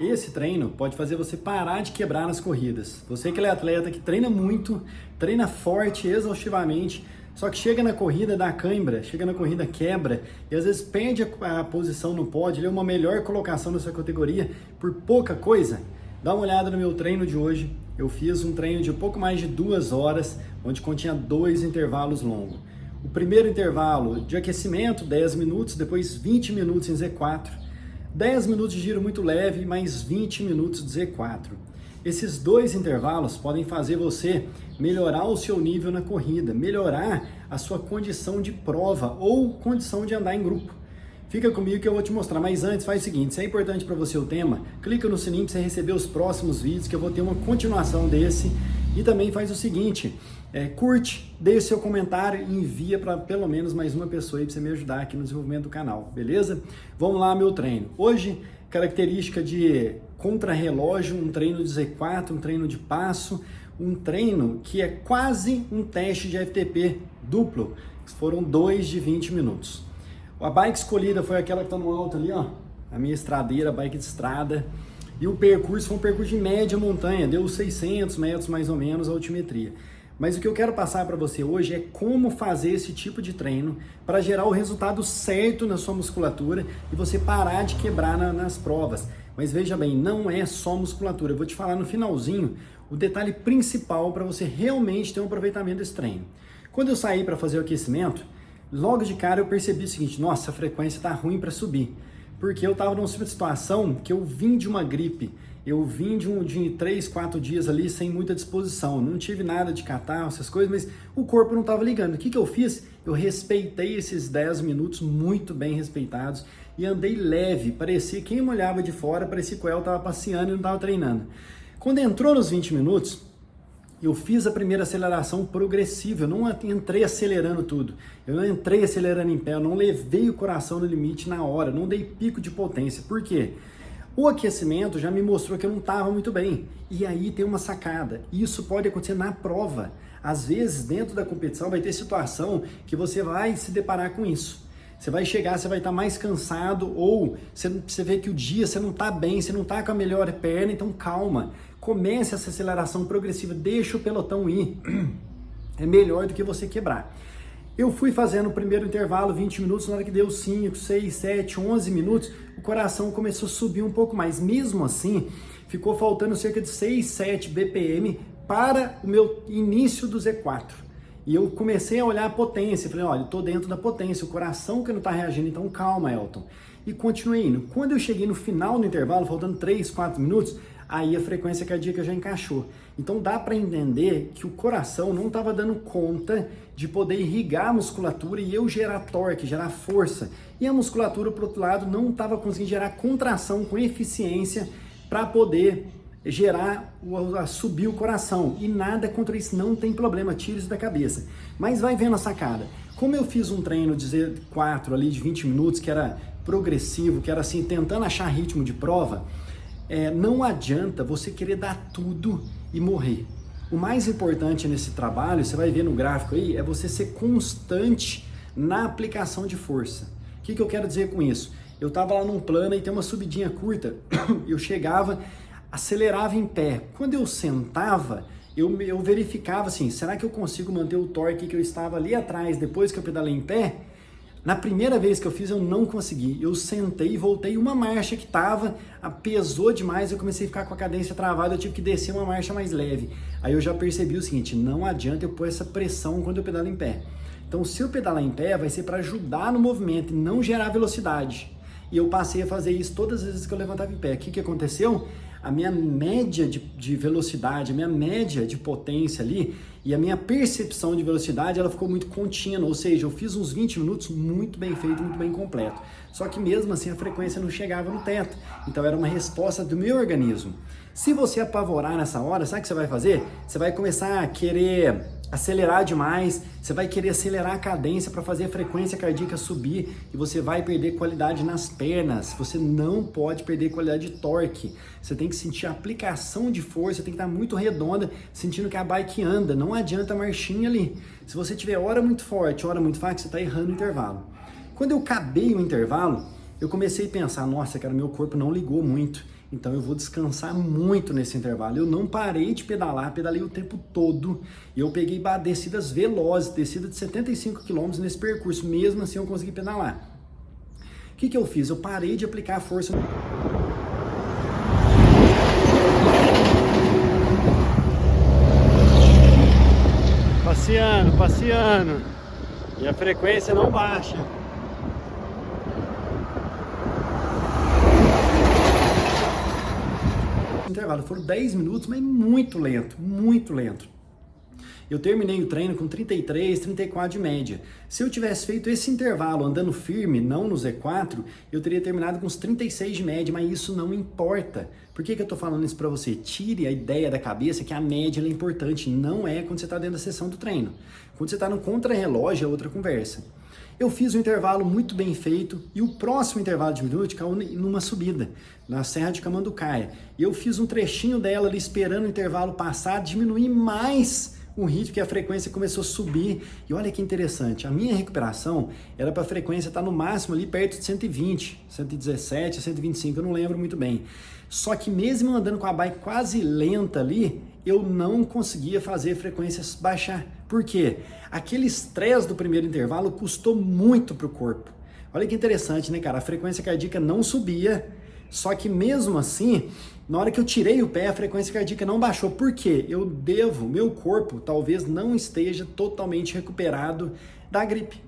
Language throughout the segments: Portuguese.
Esse treino pode fazer você parar de quebrar nas corridas. Você que é atleta que treina muito, treina forte, exaustivamente, só que chega na corrida dá cãibra, chega na corrida quebra e às vezes perde a posição no pódio, ele é uma melhor colocação nessa categoria por pouca coisa. Dá uma olhada no meu treino de hoje. Eu fiz um treino de pouco mais de 2 horas, onde continha 2 intervalos longos. O primeiro intervalo de aquecimento, 10 minutos, depois 20 minutos em Z4. 10 minutos de giro muito leve, mais 20 minutos de Z4. Esses 2 intervalos podem fazer você melhorar o seu nível na corrida, melhorar a sua condição de prova ou condição de andar em grupo. Fica comigo que eu vou te mostrar, mas antes faz o seguinte, se é importante para você o tema, clica no sininho para você receber os próximos vídeos, que eu vou ter uma continuação desse. E também faz o seguinte, curte, deixe seu comentário e envia para pelo menos mais uma pessoa aí para você me ajudar aqui no desenvolvimento do canal, beleza? Vamos lá, meu treino. Hoje, característica de contrarrelógio, um treino de Z4, um treino de passo, um treino que é quase um teste de FTP duplo, foram 2 de 20 minutos. A bike escolhida foi aquela que está no alto ali, ó, a minha estradeira, bike de estrada. E o percurso foi um percurso de média montanha, deu 600 metros mais ou menos a altimetria. Mas o que eu quero passar para você hoje é como fazer esse tipo de treino para gerar o resultado certo na sua musculatura e você parar de quebrar nas provas. Mas veja bem, não é só musculatura. Eu vou te falar no finalzinho o detalhe principal para você realmente ter um aproveitamento desse treino. Quando eu saí para fazer o aquecimento, logo de cara eu percebi o seguinte, nossa, a frequência está ruim para subir. Porque eu estava numa situação que eu vim de uma gripe, eu vim de 3, 4 dias ali sem muita disposição, não tive nada de catarro, essas coisas, mas o corpo não estava ligando. O que eu fiz? Eu respeitei esses 10 minutos, muito bem respeitados, e andei leve, parecia, quem me olhava de fora, parecia que eu estava passeando e não estava treinando. Quando entrou nos 20 minutos, eu fiz a primeira aceleração progressiva, eu não entrei acelerando tudo, eu não entrei acelerando em pé, eu não levei o coração no limite na hora, não dei pico de potência. Por quê? O aquecimento já me mostrou que eu não estava muito bem. E aí tem uma sacada, isso pode acontecer na prova. Às vezes, dentro da competição, vai ter situação que você vai se deparar com isso. Você vai chegar, você vai estar mais cansado ou você vê que o dia você não está bem, você não está com a melhor perna, então calma. Comece essa aceleração progressiva, deixa o pelotão ir. É melhor do que você quebrar. Eu fui fazendo o primeiro intervalo, 20 minutos, na hora que deu 5, 6, 7, 11 minutos, o coração começou a subir um pouco mais. Mesmo assim, ficou faltando cerca de 6, 7 BPM para o meu início do Z4. E eu comecei a olhar a potência, falei, olha, eu tô dentro da potência, o coração que não tá reagindo, então calma, Elton. E continuei indo. Quando eu cheguei no final do intervalo, faltando 3, 4 minutos, aí a frequência cardíaca já encaixou. Então dá para entender que o coração não estava dando conta de poder irrigar a musculatura e eu gerar torque, gerar força. E a musculatura, por outro lado, não estava conseguindo gerar contração com eficiência para poder subir o coração. E nada contra isso, não tem problema, tira isso da cabeça. Mas vai vendo a sacada. Como eu fiz um treino de Z4 ali de 20 minutos, que era progressivo, que era assim, tentando achar ritmo de prova, não adianta você querer dar tudo e morrer. O mais importante nesse trabalho, você vai ver no gráfico aí, é você ser constante na aplicação de força. O que eu quero dizer com isso? Eu estava lá num plano e tem uma subidinha curta, eu chegava, acelerava em pé. Quando eu sentava, eu verificava assim, será que eu consigo manter o torque que eu estava ali atrás depois que eu pedalei em pé? Na primeira vez que eu fiz, eu não consegui. Eu sentei e voltei uma marcha que pesou demais, eu comecei a ficar com a cadência travada, eu tive que descer uma marcha mais leve. Aí eu já percebi o seguinte, não adianta eu pôr essa pressão quando eu pedalo em pé. Então, se eu pedalar em pé, vai ser para ajudar no movimento e não gerar velocidade. E eu passei a fazer isso todas as vezes que eu levantava em pé. O que aconteceu? A minha média de velocidade, a minha média de potência ali e a minha percepção de velocidade, ela ficou muito contínua, ou seja, eu fiz uns 20 minutos muito bem feito, muito bem completo. Só que mesmo assim a frequência não chegava no teto, então era uma resposta do meu organismo. Se você apavorar nessa hora, sabe o que você vai fazer? Você vai começar a querer acelerar demais, você vai querer acelerar a cadência para fazer a frequência cardíaca subir e você vai perder qualidade nas pernas. Você não pode perder qualidade de torque. Você tem que sentir a aplicação de força, tem que estar muito redonda, sentindo que a bike anda. Não adianta a marchinha ali. Se você tiver hora muito forte, hora muito fraca, você está errando o intervalo. Quando eu acabei o intervalo, eu comecei a pensar, nossa, cara, meu corpo não ligou muito. Então eu vou descansar muito nesse intervalo. Eu não parei de pedalar, pedalei o tempo todo. E eu peguei descidas velozes, descida de 75 km nesse percurso. Mesmo assim eu consegui pedalar. O que eu fiz? Eu parei de aplicar a força. Passeando. E a frequência não baixa. Intervalo, foram 10 minutos, mas muito lento. Eu terminei o treino com 33, 34 de média. Se eu tivesse feito esse intervalo andando firme, não no Z4, eu teria terminado com uns 36 de média, mas isso não importa. Por que eu tô falando isso pra você? Tire a ideia da cabeça que a média é importante, não é quando você tá dentro da sessão do treino. Quando você tá no contrarrelógio é outra conversa. Eu fiz um intervalo muito bem feito e o próximo intervalo de minuto caiu numa subida, na Serra de Camanducaia. E eu fiz um trechinho dela ali esperando o intervalo passar, diminuir mais o ritmo, que a frequência começou a subir. E olha que interessante, a minha recuperação era para a frequência estar no máximo ali perto de 120, 117, 125, eu não lembro muito bem. Só que mesmo andando com a bike quase lenta ali, eu não conseguia fazer a frequência baixar. Por quê? Aquele estresse do primeiro intervalo custou muito para o corpo. Olha que interessante, né, cara? A frequência cardíaca não subia, só que mesmo assim, na hora que eu tirei o pé, a frequência cardíaca não baixou. Por quê? Meu corpo talvez não esteja totalmente recuperado da gripe.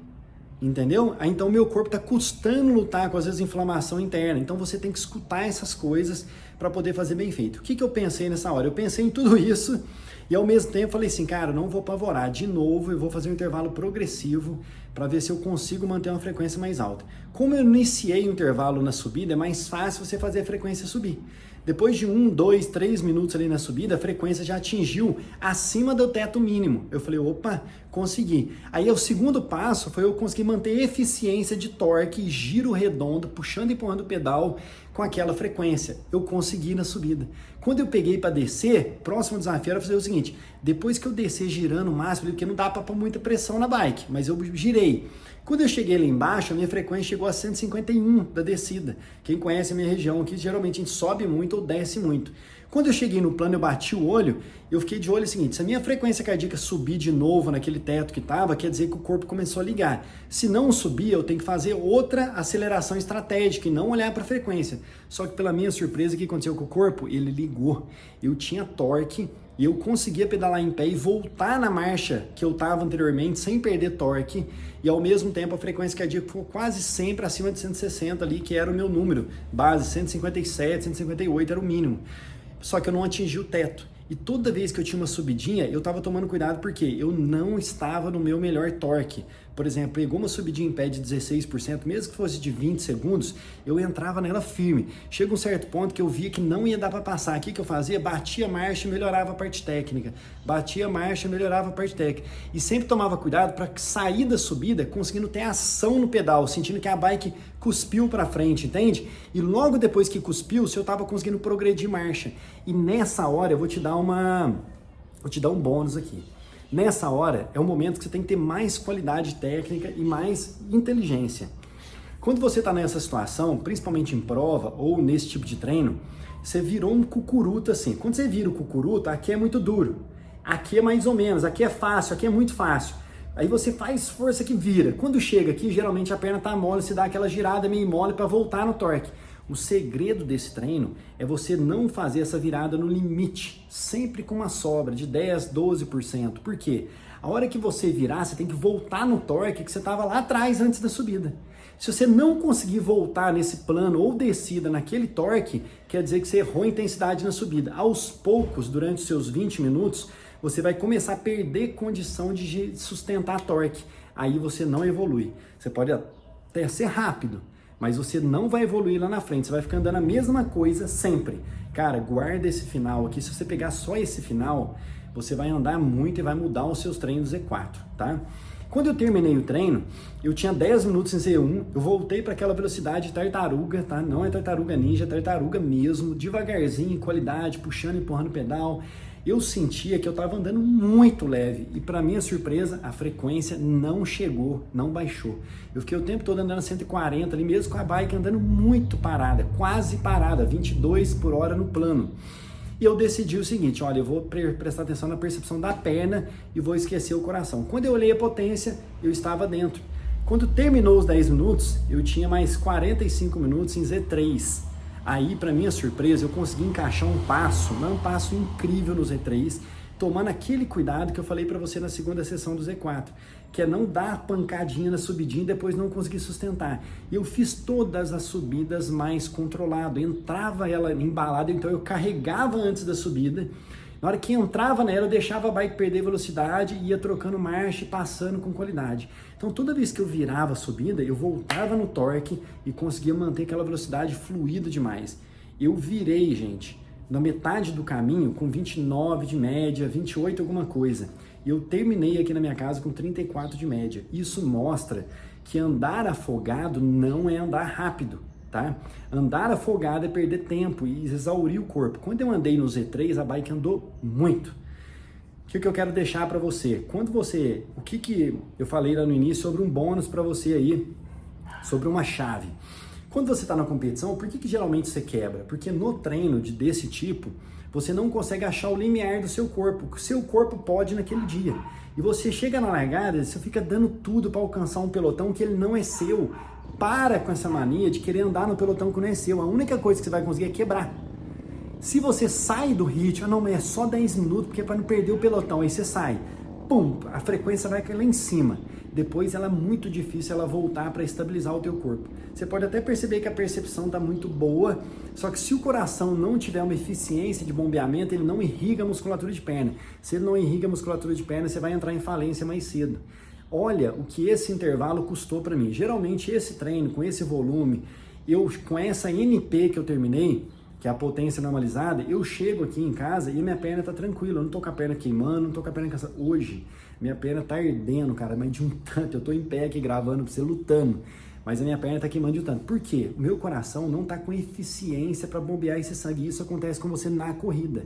Entendeu? Então meu corpo está custando lutar com às vezes inflamação interna. Então você tem que escutar essas coisas para poder fazer bem feito. O que eu pensei nessa hora? Eu pensei em tudo isso e ao mesmo tempo falei assim, cara, não vou apavorar. De novo, eu vou fazer um intervalo progressivo para ver se eu consigo manter uma frequência mais alta. Como eu iniciei o intervalo na subida, é mais fácil você fazer a frequência subir. Depois de 1, 2, 3 minutos ali na subida, a frequência já atingiu acima do teto mínimo. Eu falei, opa, consegui. Aí o segundo passo foi eu conseguir manter eficiência de torque, giro redondo, puxando e empurrando o pedal com aquela frequência. Eu consegui na subida. Quando eu peguei para descer, próximo desafio era fazer o seguinte, depois que eu descer girando o máximo, porque não dá para pôr muita pressão na bike, mas eu girei. Quando eu cheguei lá embaixo, a minha frequência chegou a 151 da descida. Quem conhece a minha região aqui, geralmente a gente sobe muito ou desce muito. Quando eu cheguei no plano, eu bati o olho, eu fiquei de olho o seguinte, se a minha frequência cardíaca subir de novo naquele teto que estava, quer dizer que o corpo começou a ligar. Se não subir, eu tenho que fazer outra aceleração estratégica e não olhar para a frequência. Só que pela minha surpresa, o que aconteceu com o corpo? Ele ligou. Eu tinha torque e eu conseguia pedalar em pé e voltar na marcha que eu estava anteriormente sem perder torque e ao mesmo tempo a frequência cardíaca ficou quase sempre acima de 160 ali, que era o meu número base, 157, 158 era o mínimo. Só que eu não atingi o teto. E toda vez que eu tinha uma subidinha, eu estava tomando cuidado porque eu não estava no meu melhor torque. Por exemplo, pegou uma subidinha em pé de 16%, mesmo que fosse de 20 segundos, eu entrava nela firme. Chega um certo ponto que eu via que não ia dar para passar. O que eu fazia? Batia a marcha e melhorava a parte técnica. Batia a marcha e melhorava a parte técnica. E sempre tomava cuidado para sair da subida conseguindo ter ação no pedal, sentindo que a bike cuspiu para frente, entende? E logo depois que cuspiu, se eu estava conseguindo progredir marcha. E nessa hora eu vou te dar um bônus aqui. Nessa hora é o momento que você tem que ter mais qualidade técnica e mais inteligência. Quando você está nessa situação, principalmente em prova ou nesse tipo de treino, você virou um cucuruto assim. Quando você vira o cucuruto, aqui é muito duro, aqui é mais ou menos, aqui é fácil, aqui é muito fácil. Aí você faz força que vira. Quando chega aqui, geralmente a perna está mole, você dá aquela girada meio mole para voltar no torque. O segredo desse treino é você não fazer essa virada no limite, sempre com uma sobra de 10, 12%. Por quê? A hora que você virar, você tem que voltar no torque que você estava lá atrás antes da subida. Se você não conseguir voltar nesse plano ou descida naquele torque, quer dizer que você errou a intensidade na subida. Aos poucos, durante os seus 20 minutos, você vai começar a perder condição de sustentar torque. Aí você não evolui. Você pode até ser rápido, mas você não vai evoluir lá na frente, você vai ficar andando a mesma coisa sempre. Cara, guarda esse final aqui, se você pegar só esse final, você vai andar muito e vai mudar os seus treinos Z4, tá? Quando eu terminei o treino, eu tinha 10 minutos em Z1, eu voltei para aquela velocidade tartaruga, tá? Não é tartaruga ninja, é tartaruga mesmo, devagarzinho, qualidade, puxando e empurrando o pedal. eu sentia que eu estava andando muito leve e, para minha surpresa, a frequência não chegou, não baixou. Eu fiquei o tempo todo andando 140 ali, mesmo com a bike andando muito parada, quase parada, 22 por hora no plano. E eu decidi o seguinte, olha, eu vou prestar atenção na percepção da perna e vou esquecer o coração. Quando eu olhei a potência, eu estava dentro. Quando terminou os 10 minutos, eu tinha mais 45 minutos em Z3. Aí, para minha surpresa, eu consegui encaixar um passo incrível no Z3, tomando aquele cuidado que eu falei para você na segunda sessão do Z4, que é não dar pancadinha na subidinha e depois não conseguir sustentar. E eu fiz todas as subidas mais controlado, entrava ela embalada, então eu carregava antes da subida. Na hora que entrava nela, eu deixava a bike perder velocidade, ia trocando marcha e passando com qualidade. Então, toda vez que eu virava a subida, eu voltava no torque e conseguia manter aquela velocidade fluida demais. Eu virei, gente, na metade do caminho com 29 de média, 28 alguma coisa. E eu terminei aqui na minha casa com 34 de média. Isso mostra que andar afogado não é andar rápido. Tá? Andar afogado é perder tempo e exaurir o corpo. Quando eu andei no Z3, a bike andou muito. O que eu quero deixar para você? O que eu falei lá no início sobre um bônus para você aí, sobre uma chave. Quando você está na competição, por que geralmente você quebra? Porque no treino desse tipo, você não consegue achar o limiar do seu corpo. O seu corpo pode naquele dia. E você chega na largada, você fica dando tudo para alcançar um pelotão que ele não é seu. Para com essa mania de querer andar no pelotão que não é seu. A única coisa que você vai conseguir é quebrar. Se você sai do ritmo, não, mas é só 10 minutos, porque é para não perder o pelotão. Aí você sai, pum, a frequência vai cair lá em cima. Depois ela é muito difícil ela voltar para estabilizar o teu corpo. Você pode até perceber que a percepção está muito boa, só que se o coração não tiver uma eficiência de bombeamento, ele não irriga a musculatura de perna. Se ele não irriga a musculatura de perna, você vai entrar em falência mais cedo. Olha o que esse intervalo custou para mim. Geralmente esse treino, com esse volume, com essa NP que eu terminei, que é a potência normalizada, eu chego aqui em casa e minha perna tá tranquila, eu não tô com a perna queimando, não tô com a perna cansada. Hoje, minha perna tá ardendo, cara, mas de um tanto, eu tô em pé aqui gravando pra você, lutando, mas a minha perna tá queimando de um tanto. Por quê? O meu coração não tá com eficiência para bombear esse sangue, isso acontece com você na corrida.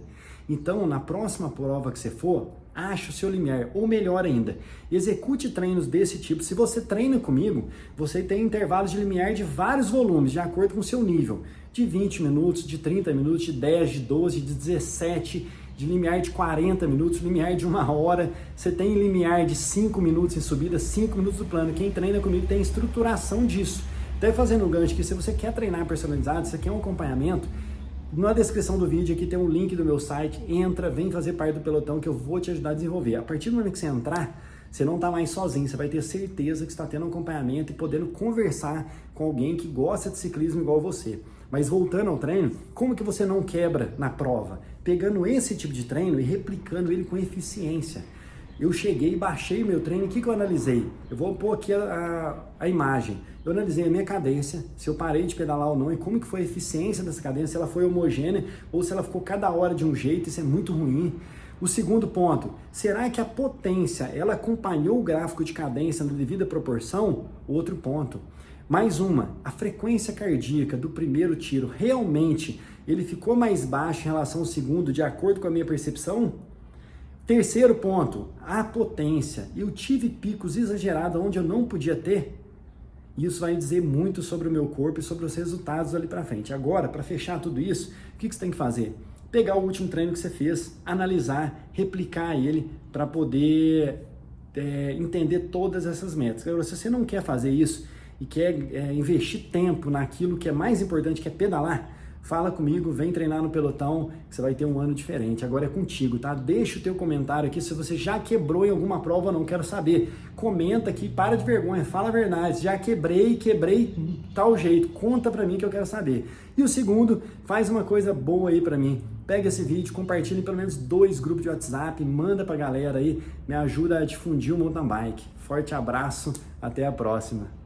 Então, na próxima prova que você for, ache o seu limiar, ou melhor ainda, execute treinos desse tipo. Se você treina comigo, você tem intervalos de limiar de vários volumes, de acordo com o seu nível, de 20 minutos, de 30 minutos, de 10, de 12, de 17, de limiar de 40 minutos, limiar de 1 hora, você tem limiar de 5 minutos em subida, 5 minutos do plano. Quem treina comigo tem estruturação disso. Até fazendo um gancho aqui, se você quer treinar personalizado, se você quer um acompanhamento, na descrição do vídeo aqui tem um link do meu site, entra, vem fazer parte do pelotão que eu vou te ajudar a desenvolver. A partir do momento que você entrar, você não está mais sozinho, você vai ter certeza que está tendo um acompanhamento e podendo conversar com alguém que gosta de ciclismo igual você. Mas voltando ao treino, como que você não quebra na prova? Pegando esse tipo de treino e replicando ele com eficiência. Eu cheguei e baixei o meu treino, o que eu analisei? Eu vou pôr aqui a imagem. Eu analisei a minha cadência, se eu parei de pedalar ou não, e como que foi a eficiência dessa cadência, se ela foi homogênea ou se ela ficou cada hora de um jeito, isso é muito ruim. O segundo ponto, será que a potência, ela acompanhou o gráfico de cadência na devida proporção? Outro ponto. Mais uma, a frequência cardíaca do primeiro tiro, realmente, ele ficou mais baixo em relação ao segundo, de acordo com a minha percepção? Terceiro ponto, a potência. Eu tive picos exagerados onde eu não podia ter? Isso vai dizer muito sobre o meu corpo e sobre os resultados ali para frente. Agora, para fechar tudo isso, o que você tem que fazer? Pegar o último treino que você fez, analisar, replicar ele para poder entender todas essas metas. Agora, se você não quer fazer isso e quer investir tempo naquilo que é mais importante, que é pedalar, fala comigo, vem treinar no pelotão, que você vai ter um ano diferente. Agora é contigo, tá? Deixa o teu comentário aqui se você já quebrou em alguma prova, não quero saber. Comenta aqui, para de vergonha, fala a verdade. Já quebrei tal jeito, conta pra mim que eu quero saber. E o segundo, faz uma coisa boa aí pra mim. Pega esse vídeo, compartilha em pelo menos 2 grupos de WhatsApp, manda pra galera aí, me ajuda a difundir o mountain bike. Forte abraço, até a próxima.